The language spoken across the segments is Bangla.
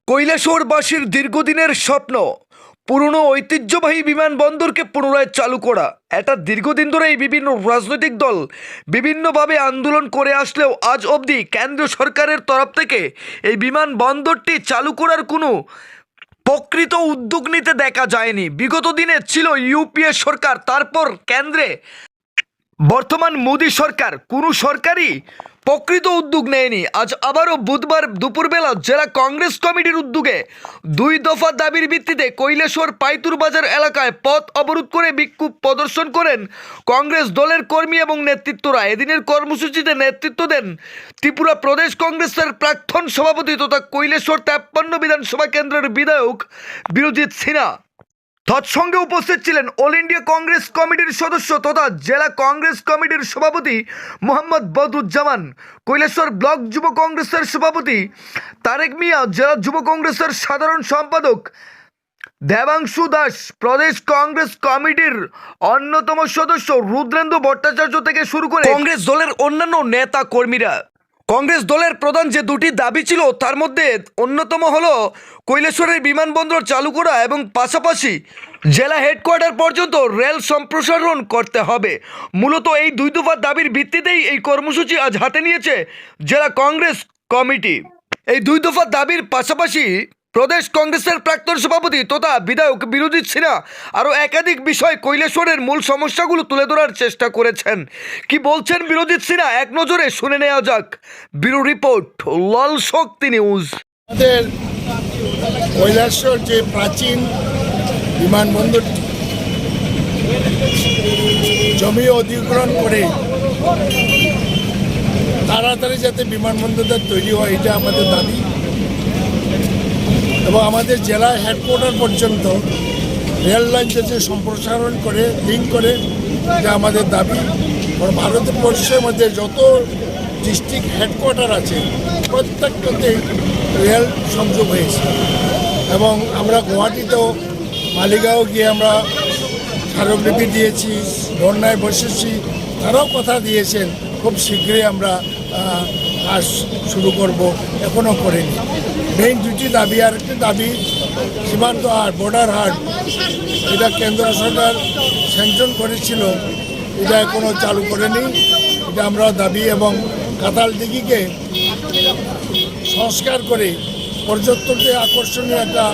কৈলাসহরবাসীর দীর্ঘদিনের স্বপ্ন পুরনো ঐতিহ্যবাহী বিমানবন্দরকে পুনরায় চালু করা। এটা দীর্ঘদিন ধরেই বিভিন্ন রাজনৈতিক দল বিভিন্নভাবে আন্দোলন করে আসলেও আজ অবধি কেন্দ্র সরকারের তরফ থেকে এই বিমানবন্দরটি চালু করার কোনো প্রকৃত উদ্যোগ নিতে দেখা যায়নি। বিগত দিনে ছিল ইউপিএ সরকার, তারপর কেন্দ্রে বর্তমান মোদী সরকার, কোনো সরকারই প্রকৃত উদ্যোগ নেয়নি। আজ আবারও বুধবার দুপুরবেলা জেলা কংগ্রেস কমিটির উদ্যোগে 2 দফা দাবির ভিত্তিতে কৈলাসহর পাইতুর বাজার এলাকায় পথ অবরোধ করে বিক্ষোভ প্রদর্শন করেন কংগ্রেস দলের কর্মী এবং নেতৃত্বরা। এদিনের কর্মসূচিতে নেতৃত্ব দেন ত্রিপুরা প্রদেশ কংগ্রেসের প্রাক্তন সভাপতি তথা কৈলাসহর 53 বিধানসভা কেন্দ্রের বিধায়ক বিরজিৎ সিনহা। তৎসঙ্গে উপস্থিত ছিলেন অল ইন্ডিয়া কংগ্রেস কমিটির সদস্য তথা জেলা কংগ্রেস কমিটির সভাপতি মোহাম্মদ বদরুজ্জামান, কৈলাসহর ব্লক যুব কংগ্রেসের সভাপতি তারেক মিয়া, জেলা যুব কংগ্রেসের সাধারণ সম্পাদক দেবাংশু দাস, প্রদেশ কংগ্রেস কমিটির অন্যতম সদস্য রুদ্রেন্দ্র ভট্টাচার্য থেকে শুরু করে কংগ্রেস দলের অন্যান্য নেতা কর্মীরা। কংগ্রেস দলের প্রধান যে 2টি দাবি ছিল তার মধ্যে অন্যতম হলো কৈলাসহরের বিমানবন্দর চালু করা এবং পাশাপাশি জেলা হেডকোয়ার্টার পর্যন্ত রেল সম্প্রসারণ করতে হবে। মূলত এই 2 দফা দাবির ভিত্তিতেই এই কর্মসূচি আজ হাতে নিয়েছে জেলা কংগ্রেস কমিটি। এই 2 দফা দাবির পাশাপাশি প্রদেশ কংগ্রেসের প্রাক্তন সভাপতি তথা বিধায়ক বিরজিৎ সিনহা আরও একাধিক বিষয় কৈলাসহরের মূল সমস্যাগুলো তুলে ধরার চেষ্টা করেছেন। কি বলছেন বিরজিৎ সিনহা, এক নজরে শুনে নেওয়া যাক। ব্যুরো রিপোর্ট, লাল শক্তি নিউজ। আমাদের কৈলাসহর যে প্রাচীন বিমানবন্দরটি জমি অধিগ্রহণ করে তাড়াতাড়ি যাতে বিমানবন্দরটা তৈরি হয়, এটা আমাদের দাবি। এবং আমাদের জেলা হেডকোয়ার্টার পর্যন্ত রেল লাইন যাতে সম্প্রসারণ করে লিঙ্ক করে, এটা আমাদের দাবি। কারণ ভারতবর্ষের মধ্যে যত ডিস্ট্রিক্ট হেডকোয়ার্টার আছে প্রত্যেকটাতেই রেল সংযোগ হয়েছে। এবং আমরা গুয়াহাটিতেও মালিগাঁও গিয়ে আমরা স্মারকলিপি দিয়েছি, ধর্নায় বসেছি, তারাও কথা দিয়েছেন খুব শীঘ্রই আমরা কাজ শুরু করব, এখনও করিনি। মেইন 2টি দাবি। আর একটি দাবি সীমান্ত হাট, বর্ডার হাট, এটা কেন্দ্র সরকার স্যাংশন করেছিল, এটা এখনও চালু করেনি, এটা আমরা দাবি। এবং কাতাল দিঘিকে সংস্কার করে পর্যটকদের আকর্ষণীয় একটা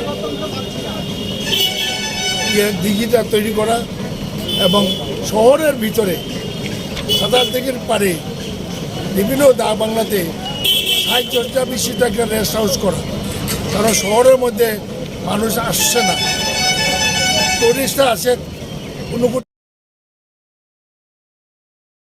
দিঘিটা তৈরি করা এবং শহরের ভিতরে কাতাল দিঘির পারে বিভিন্ন বাংলাতে 60 বিশিষ্ট একটা রেস্ট হাউস করা। কারণ শহরের মধ্যে মানুষ আসছে না, টুরিস্টরা আসে কোনো